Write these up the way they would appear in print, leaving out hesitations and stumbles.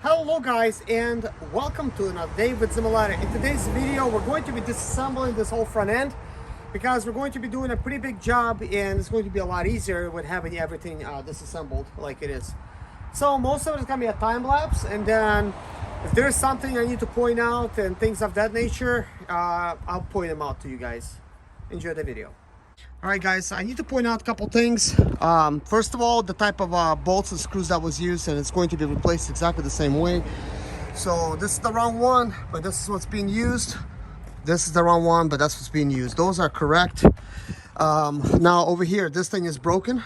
Hello guys, and welcome to another day with Simulator. In today's video we're going to be disassembling this whole front end because we're going to be doing a pretty big job, and it's going to be a lot easier with having everything disassembled like it is. So most of it is going to be a time lapse, and then if there's something I need to point out and things of that nature, I'll point them out to you guys. Enjoy the video. Alright guys, I need to point out a couple things. First of all, the type of bolts and screws that was used, and it's going to be replaced exactly the same way. So this is the wrong one, but this is what's being used. This is the wrong one, but that's what's being used. Those are correct. Now over here, this thing is broken.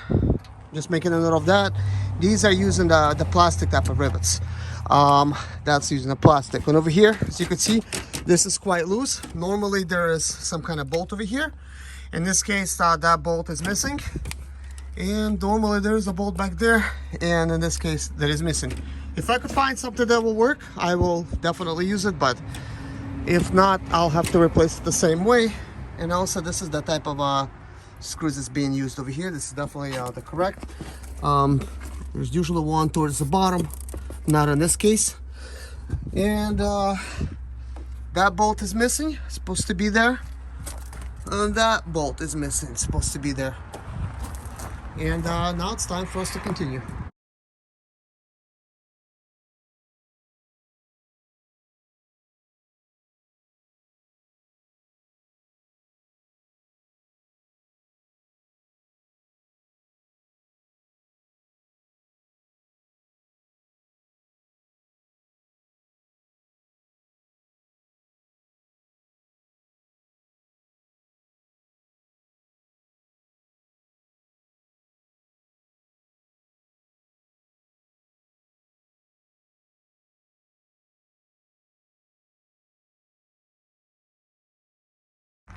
Just making a note of that. These are using the plastic type of rivets. That's using the plastic. And over here, as you can see, this is quite loose. Normally there is some kind of bolt over here. In this case, that bolt is missing, and normally there is a bolt back there, and in this case that is missing. If I could find something that will work, I will definitely use it, but if not, I'll have to replace it the same way. And also, this is the type of screws that's being used over here. This is definitely the correct. There's usually one towards the bottom, not in this case. And that bolt is missing, it's supposed to be there. And that bolt is missing, it's supposed to be there. And now it's time for us to continue.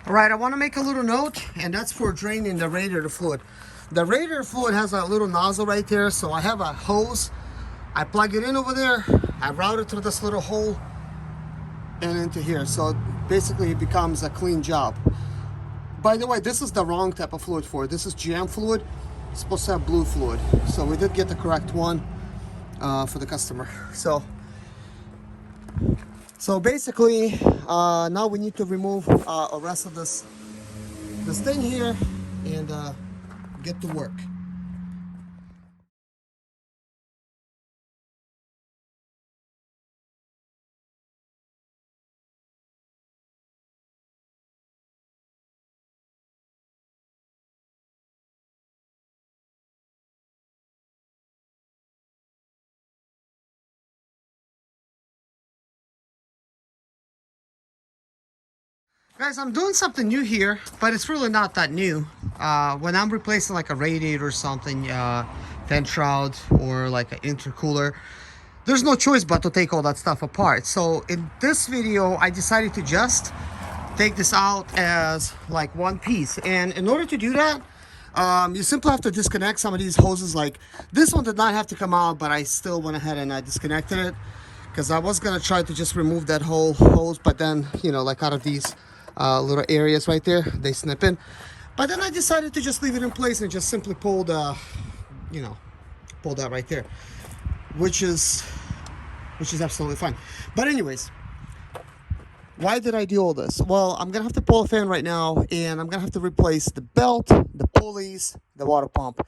Alright, I want to make a little note, and that's for draining the radiator fluid. The radiator fluid has a little nozzle right there, so I have a hose. I plug it in over there, I route it through this little hole and into here. So basically it becomes a clean job. By the way, this is the wrong type of fluid for it. This is GM fluid. It's supposed to have blue fluid. So we did get the correct one for the customer. So basically, now we need to remove the rest of this thing here and get to work. Guys, I'm doing something new here, but it's really not that new. When I'm replacing like a radiator or something, vent shroud or like an intercooler, there's no choice but to take all that stuff apart. So in this video, I decided to just take this out as like one piece. And in order to do that, you simply have to disconnect some of these hoses. Like this one did not have to come out, but I still went ahead and I disconnected it because I was gonna try to just remove that whole hose, but then, you know, like out of these little areas right there, they snip in. But then I decided to just leave it in place and just simply pull the, you know, pull that right there, which is absolutely fine. But anyways, why did I do all this? Well, I'm gonna have to pull a fan right now, and I'm gonna have to replace the belt, the pulleys, the water pump,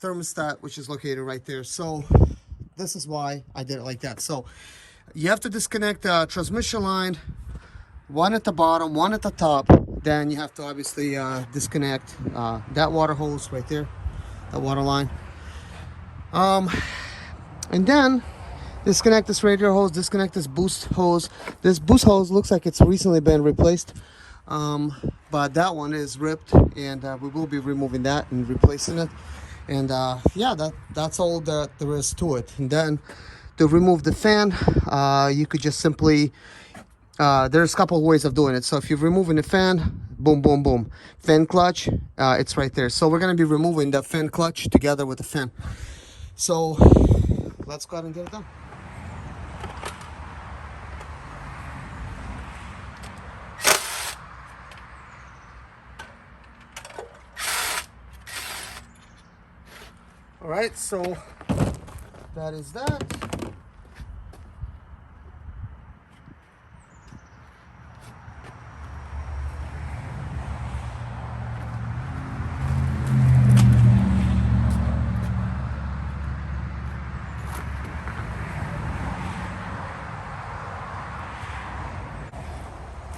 thermostat, which is located right there. So this is why I did it like that. So you have to disconnect the transmission line, one at the bottom, one at the top. Then you have to obviously disconnect that water hose right there, that water line. And then disconnect this radiator hose, disconnect this boost hose. This boost hose looks like it's recently been replaced, but that one is ripped, and we will be removing that and replacing it. And yeah, that's all that there is to it. And then to remove the fan, you could just simply, there's a couple of ways of doing it. So if you're removing the fan, boom, boom, boom. Fan clutch, it's right there. So we're going to be removing the fan clutch together with the fan. So let's go ahead and get it done. All right, so that is that.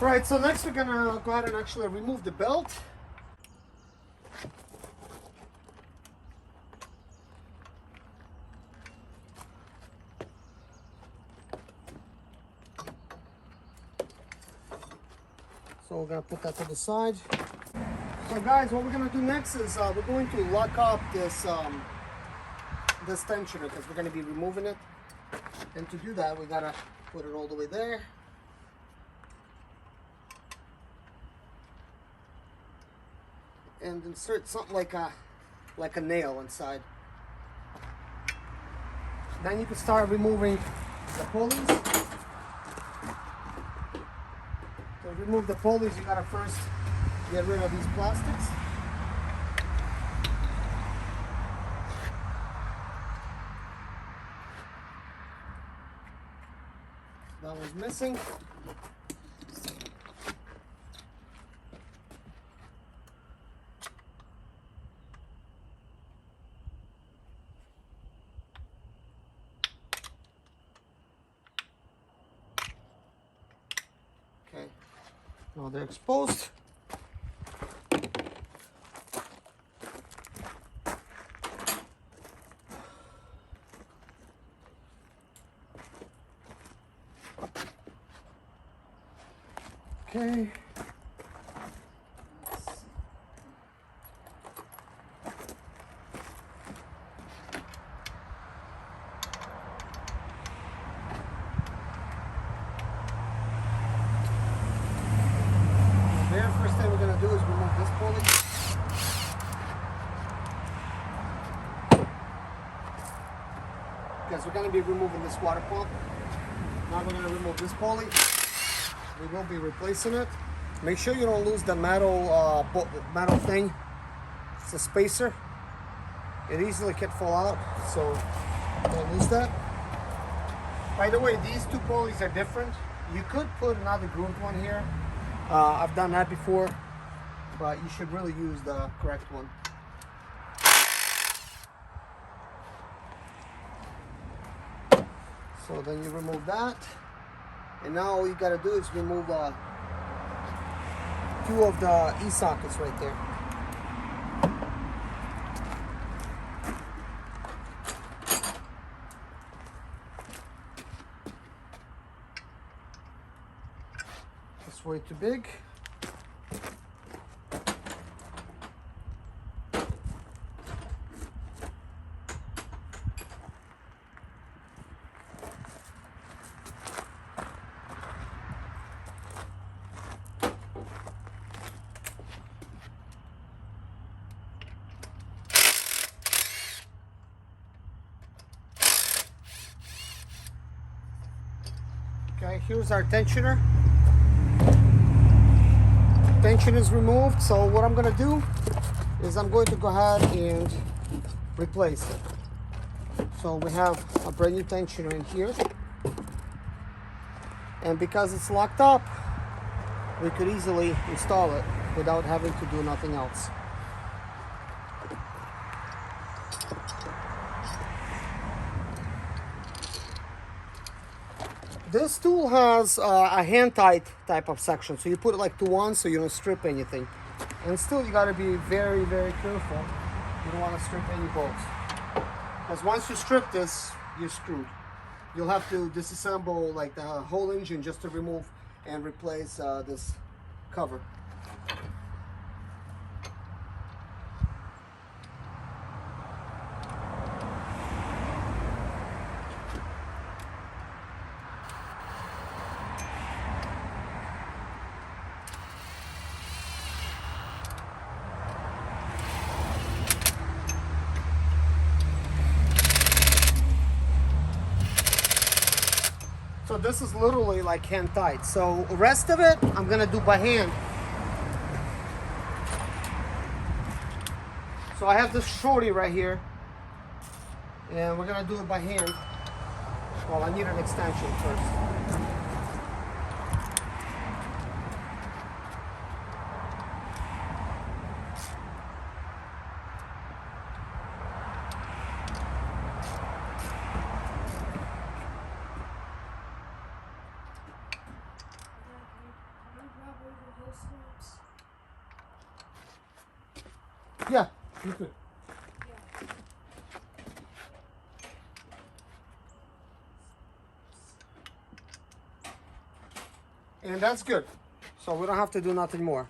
Right, so next we're gonna go ahead and actually remove the belt. So we're gonna put that to the side. So guys, what we're gonna do next is we're going to lock up this this tensioner because we're gonna be removing it. And to do that, we gotta put it all the way there. And insert something like a nail inside. Then you can start removing the pulleys. To remove the pulleys, you gotta first get rid of these plastics. That was missing. Okay, now they're exposed. Okay. The very first thing we're going to do is remove this pulley. Because we're going to be removing this water pump. Now we're going to remove this pulley. We will be replacing it. Make sure you don't lose the metal metal thing. It's a spacer. It easily can fall out, so don't lose that. By the way, these two pulleys are different. You could put another groomed one here. I've done that before, but you should really use the correct one. So then you remove that. And now all you gotta do is remove two of the E-sockets right there. That's way too big. Okay, here's our tensioner. Tension is removed, so what I'm going to do is I'm going to go ahead and replace it. So we have a brand new tensioner in here, and because it's locked up, we could easily install it without having to do nothing else. This tool has a hand-tight type of section, so you put it like to one so you don't strip anything. And still you gotta be very, very careful. You don't want to strip any bolts. Because once you strip this, you're screwed. You'll have to disassemble like the whole engine just to remove and replace this cover. So this is literally like hand tight. So the rest of it, I'm gonna do by hand. So I have this shorty right here, and we're gonna do it by hand. Well, I need an extension first. Yeah, you could. And that's good. So we don't have to do nothing more.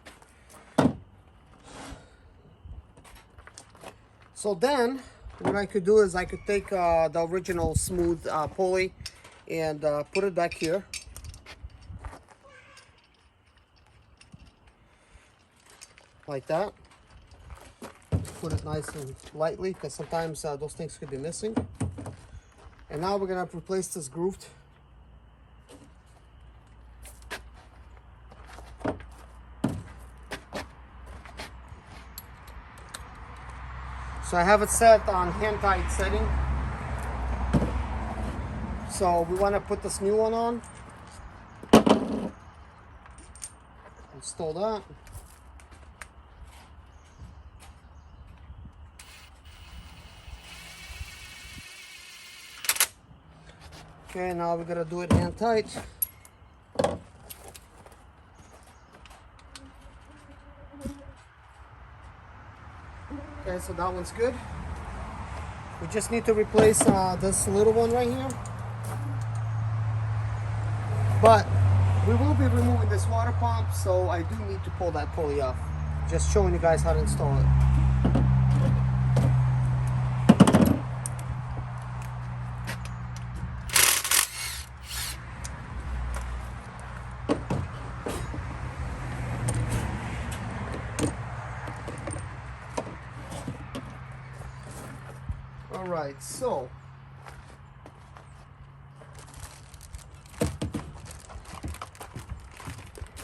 So then, what I could do is I could take the original smooth pulley and put it back here. Like that. Put it nice and lightly because sometimes those things could be missing. And now we're gonna replace this groove. So I have it set on hand tight setting. So we want to put this new one on. Install that. Okay, now we're gonna do it hand tight. Okay, so that one's good. We just need to replace this little one right here. But we will be removing this water pump, so I do need to pull that pulley off. Just showing you guys how to install it. All right, so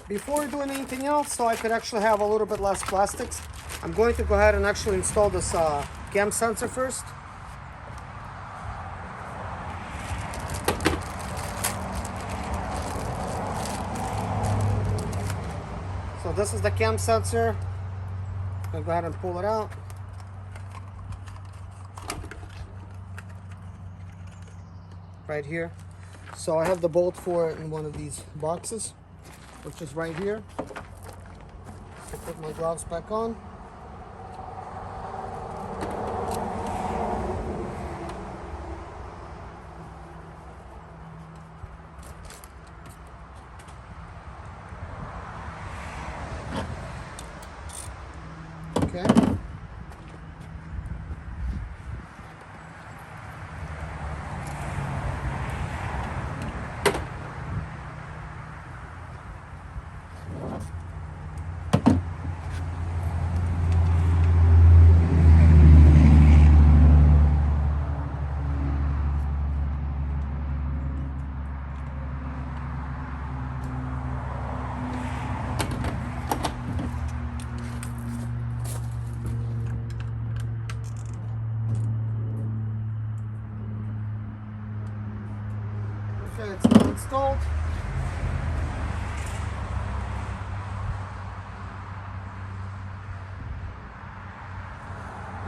before doing anything else, so I could actually have a little bit less plastics, I'm going to go ahead and actually install this cam sensor first. So this is the cam sensor. I'm going to go ahead and pull it out. Right here. So I have the bolt for it in one of these boxes, which is right here. So put my gloves back on. Okay. Okay, it's now installed.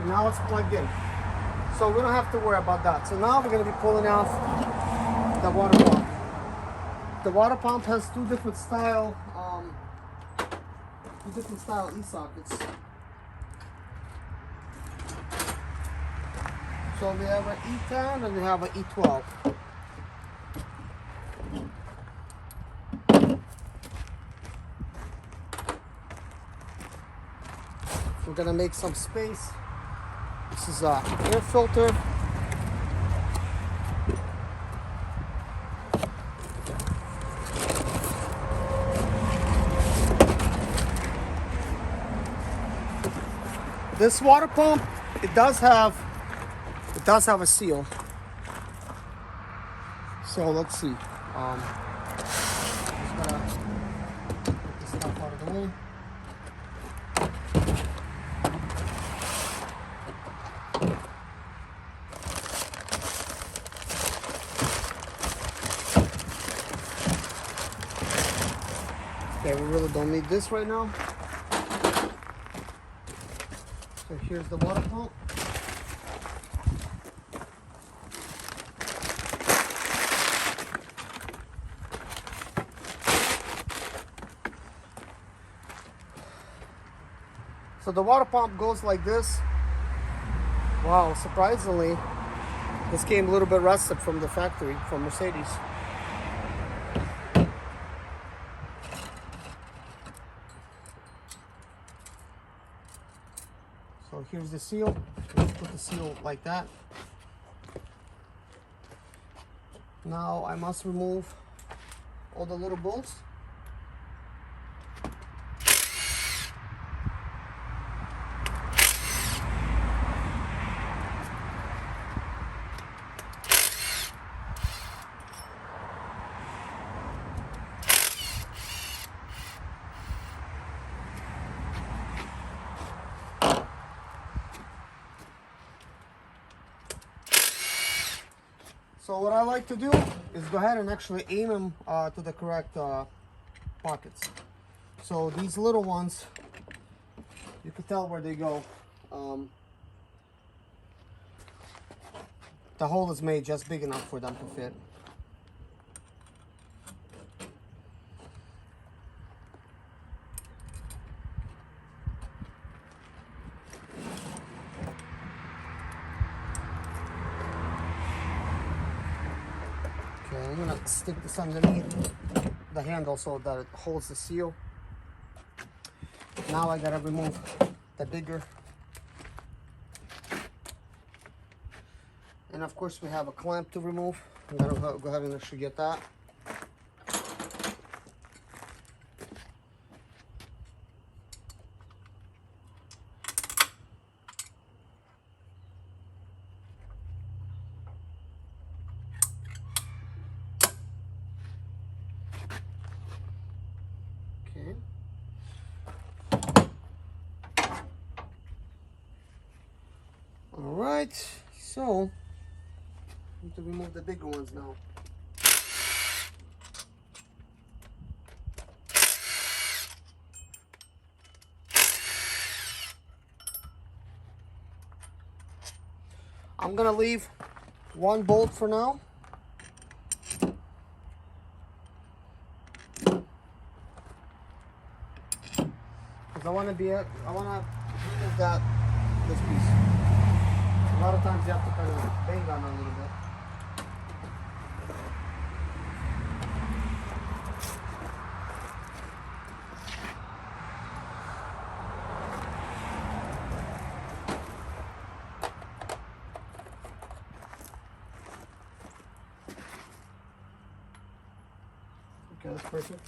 And now it's plugged in. So we don't have to worry about that. So now we're going to be pulling off the water pump. The water pump has two different style e-sockets. So we have an E10 and we have an E12. We're gonna make some space. This is an air filter. This water pump, it does have a seal. So let's see. Just gonna get this stuff out of the way. Okay, we really don't need this right now. So here's the water pump. So So the water pump goes like this. Wow, surprisingly, this came a little bit rusted from the factory, from Mercedes. So here's the seal. Let's put the seal like that. Now I must remove all the little bolts. So what I like to do is go ahead and actually aim them to the correct pockets. So these little ones, you can tell where they go. The hole is made just big enough for them to fit. Okay, I'm gonna stick this underneath the handle so that it holds the seal. Now I gotta remove the bigger. And of course we have a clamp to remove. I'm gonna go ahead and actually get that. Okay. All right, so I need to remove the bigger ones now. I'm gonna leave one bolt for now. Because I want to remove this piece. A lot of times you have to kind of bang on it a little bit. Okay, that's perfect.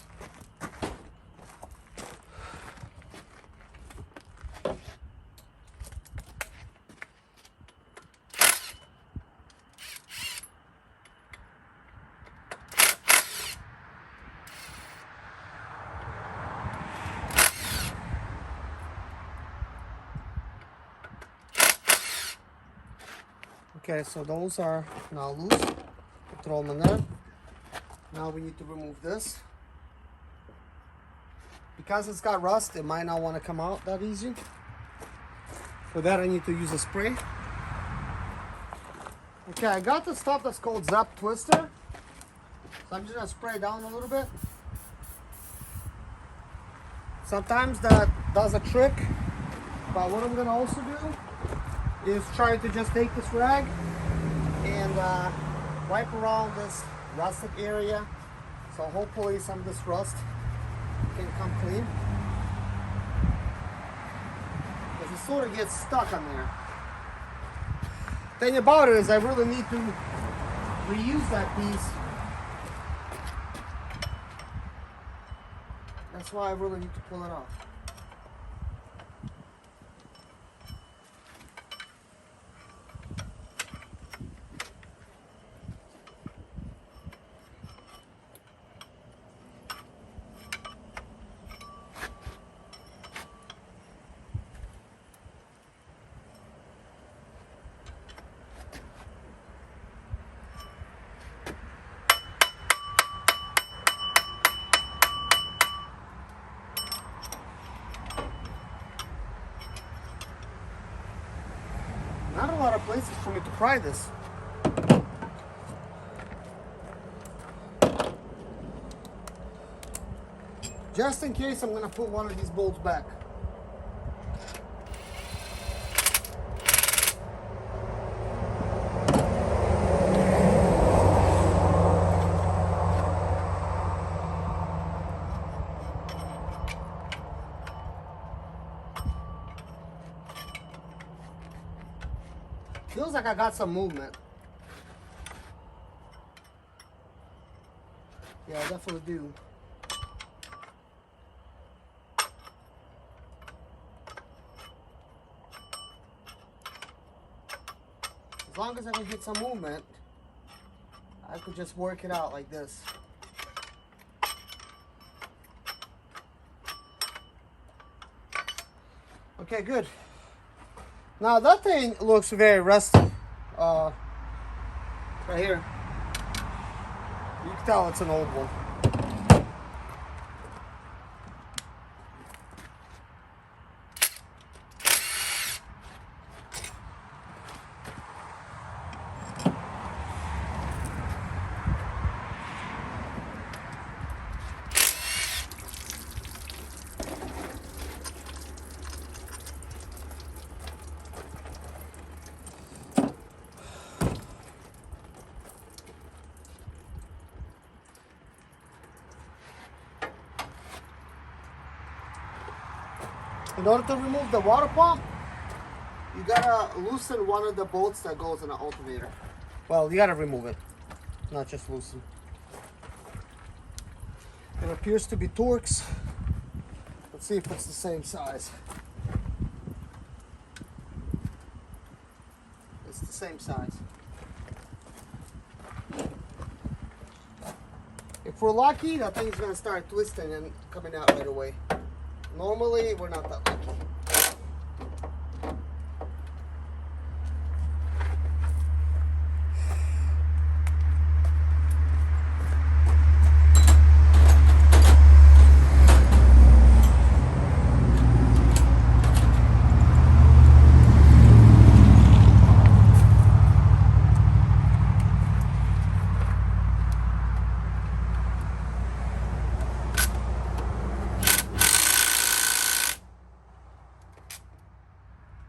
Okay, so those are now loose. Throw them in there. Now we need to remove this. Because it's got rust, it might not want to come out that easy. For that I need to use a spray. Okay, I got the stuff that's called Zap Twister. So I'm just gonna spray down a little bit. Sometimes that does a trick, but what I'm gonna also do is try to just take this rag and wipe around this rusted area. So hopefully some of this rust can come clean. Because it sort of gets stuck on there. Thing about it is I really need to reuse that piece. That's why I really need to pull it off. Not a lot of places for me to pry this. Just in case I'm gonna put one of these bolts back. Feels like I got some movement. Yeah, I definitely do. As long as I can get some movement, I could just work it out like this. Okay, good. Now that thing looks very rusty. Right here. You can tell it's an old one. In order to remove the water pump, you gotta loosen one of the bolts that goes in the alternator. Well, you gotta remove it, not just loosen. It appears to be Torx. Let's see if it's the same size. It's the same size. If we're lucky, that thing's gonna start twisting and coming out right away. Normally, we're not that lucky.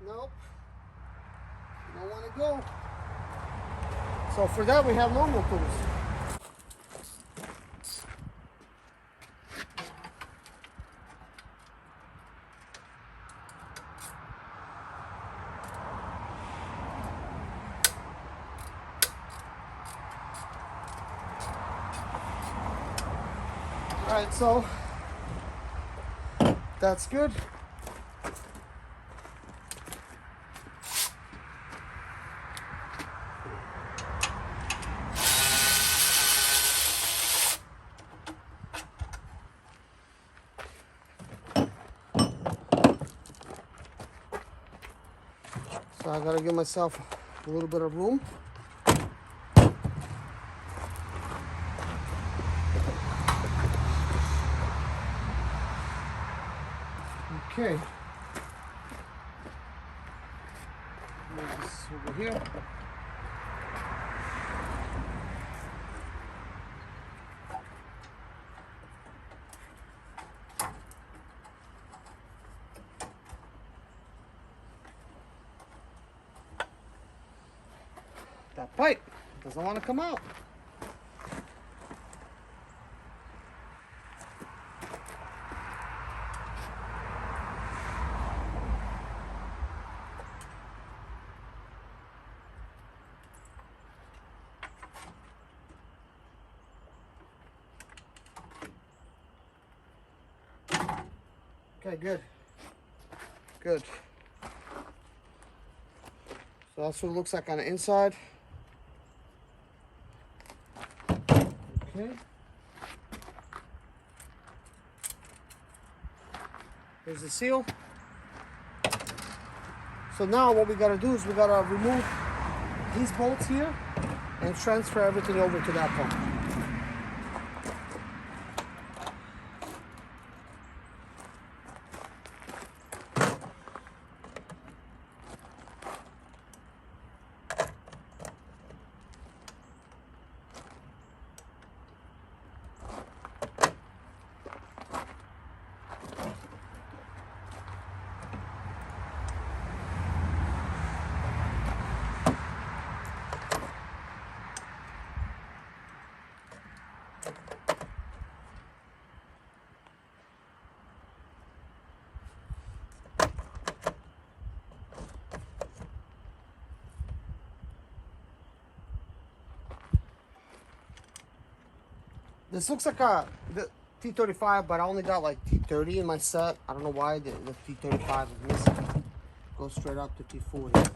Nope. Don't want to go. So for that we have normal tools. Alright, so that's good. So I gotta give myself a little bit of room. Okay. Move this over here. That pipe doesn't want to come out. Okay, good. Good. So that's what it looks like on the inside. Okay. There's the seal. So now what we gotta do is we gotta remove these bolts here and transfer everything over to that pump. This looks like a T35, but I only got like T30 in my set. I don't know why the T35 is missing. Go straight up to T40.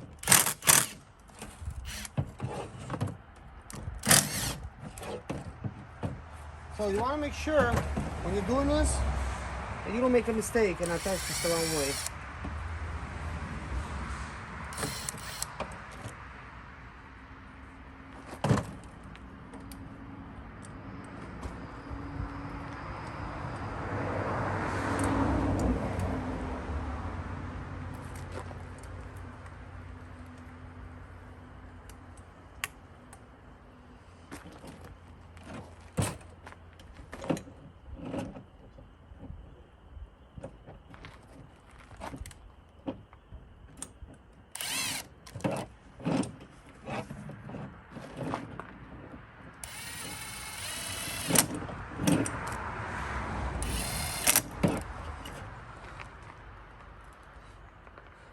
So you want to make sure when you're doing this that you don't make a mistake and attach this the wrong way.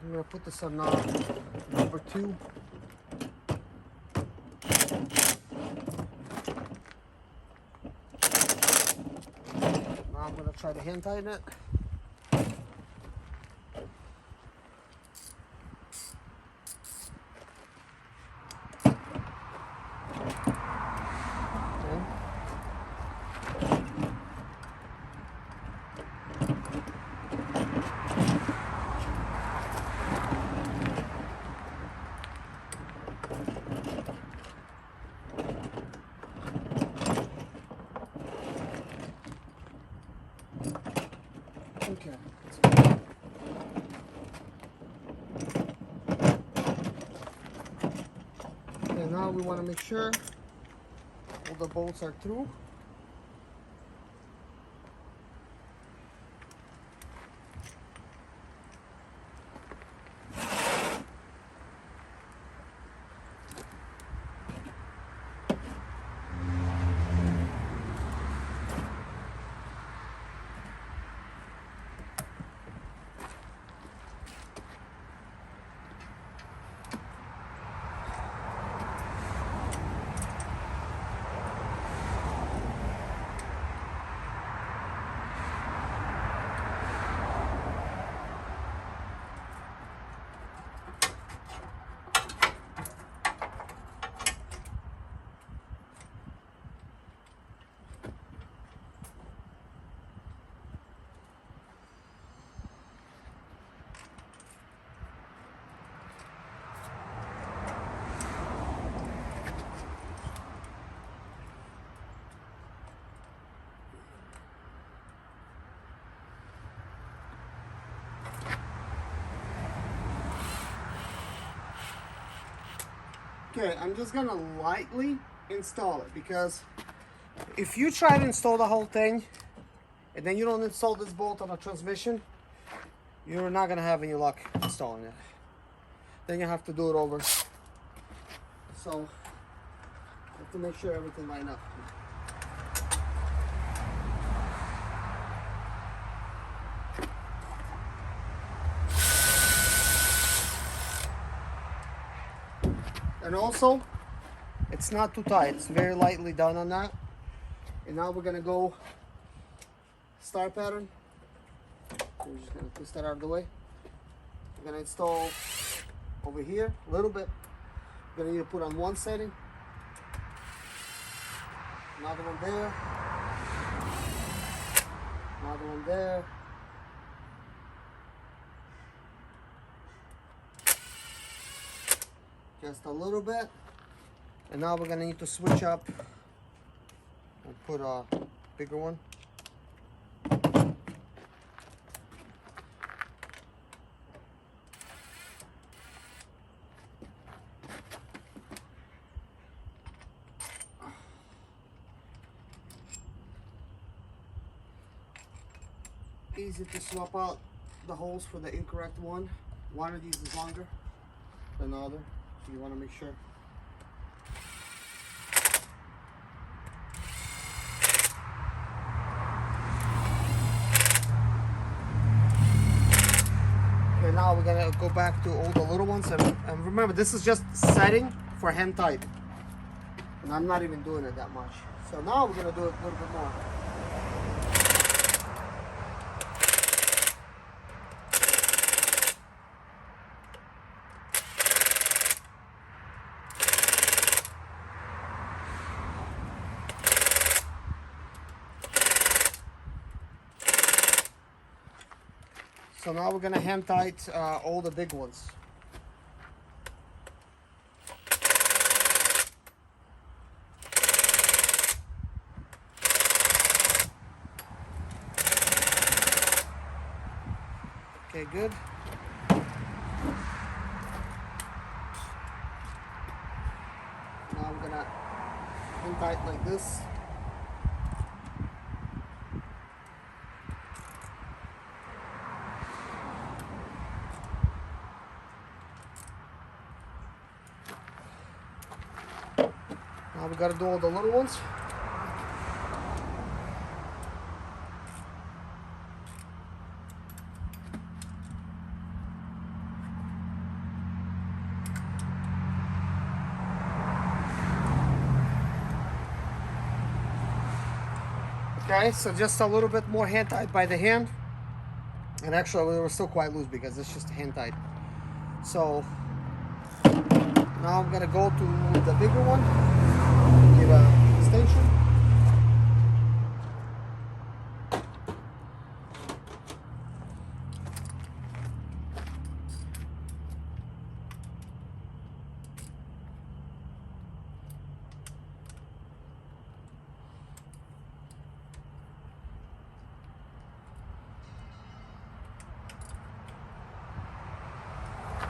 I'm gonna put this on number 2. Now I'm gonna try to hand tighten it. Okay. Okay, now we want to make sure all the bolts are through. Okay, I'm just gonna lightly install it, because if you try to install the whole thing and then you don't install this bolt on a transmission, you're not gonna have any luck installing it. Then you have to do it over. So you have to make sure everything lines up. And also, it's not too tight. It's very lightly done on that. And now we're gonna go star pattern. We're just gonna twist that out of the way. We're gonna install over here a little bit. We're gonna need to put on one setting. Another one there. Another one there. Just a little bit. And now we're gonna need to switch up and put a bigger one. Easy to swap out the holes for the incorrect one. One of these is longer than the other, so you want to make sure. Okay, now we're gonna go back to all the little ones, and remember, this is just setting for hand tight, and I'm not even doing it that much. So now we're gonna do it a little bit more. So now we're gonna hand tight all the big ones. Okay, good. Now I'm gonna hand tight like this. Now we gotta do all the little ones. Okay, so just a little bit more hand tight by the hand. And actually, we were still quite loose because it's just hand tight. So now I'm gonna go to the bigger one, give a extension.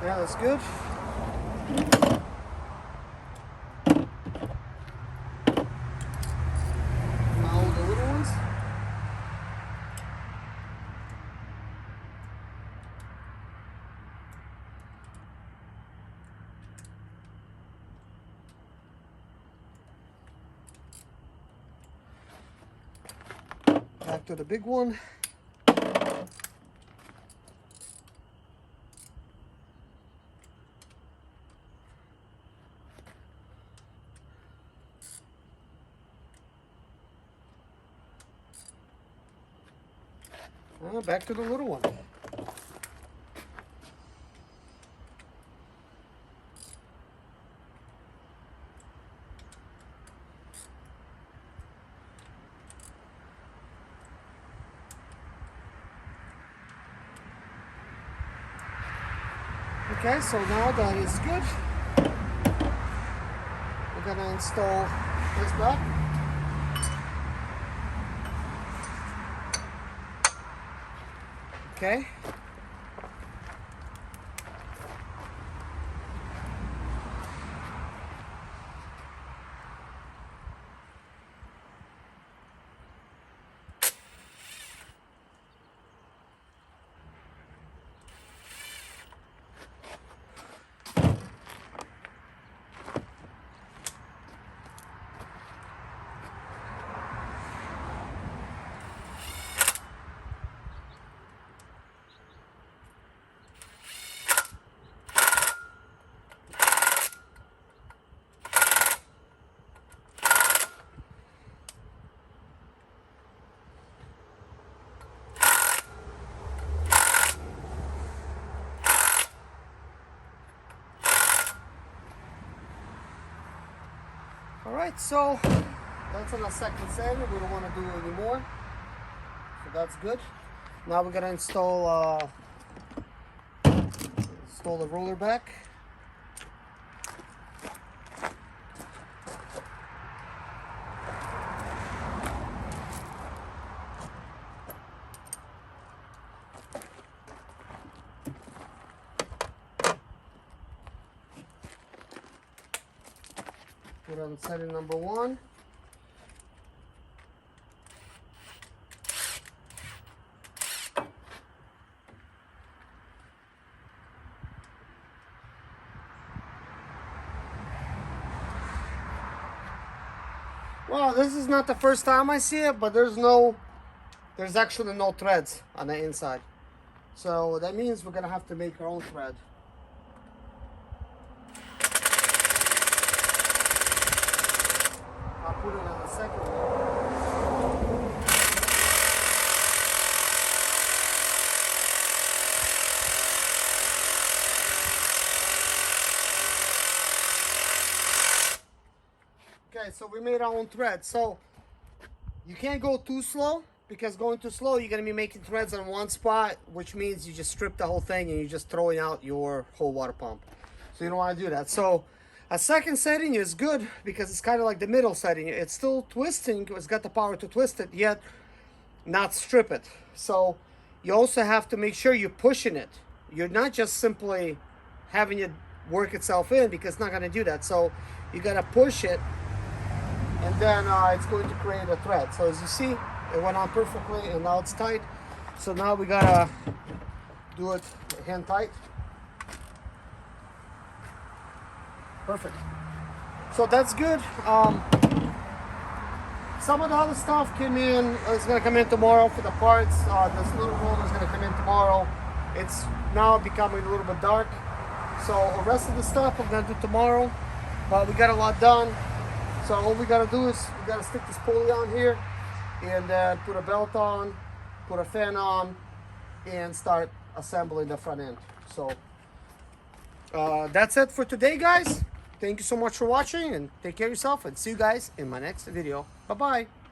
Yeah, that's good. Now the little ones. Back to the big one. Back to the little one. Okay, so now that is good. We're gonna install this back. Okay. Alright, so that's on the second sanding. We don't want to do any more. So that's good. Now we're gonna install the roller back. Put on setting number 1. Well, this is not the first time I see it, but there's actually no threads on the inside. So that means we're gonna have to make our own thread. put it on the second one. Okay, so we made our own thread. So you can't go too slow, because going too slow, you're gonna be making threads on one spot, which means you just strip the whole thing and you're just throwing out your whole water pump. So you don't want to do that. So a second setting is good because it's kind of like the middle setting. It's still twisting, it's got the power to twist it, yet not strip it. So you also have to make sure you're pushing it. You're not just simply having it work itself in, because it's not gonna do that. So you gotta push it, and then it's going to create a thread. So as you see, it went on perfectly, and now it's tight. So now we gotta do it hand tight. Perfect. So that's good. Some of the other stuff came in, is gonna come in tomorrow for the parts. This little roller is gonna come in tomorrow. It's now becoming a little bit dark. So the rest of the stuff I'm gonna do tomorrow. But we got a lot done. So all we gotta do is we gotta stick this pulley on here, and then put a belt on, put a fan on, and start assembling the front end. So that's it for today, guys. Thank you so much for watching, and take care of yourself, and see you guys in my next video. Bye bye.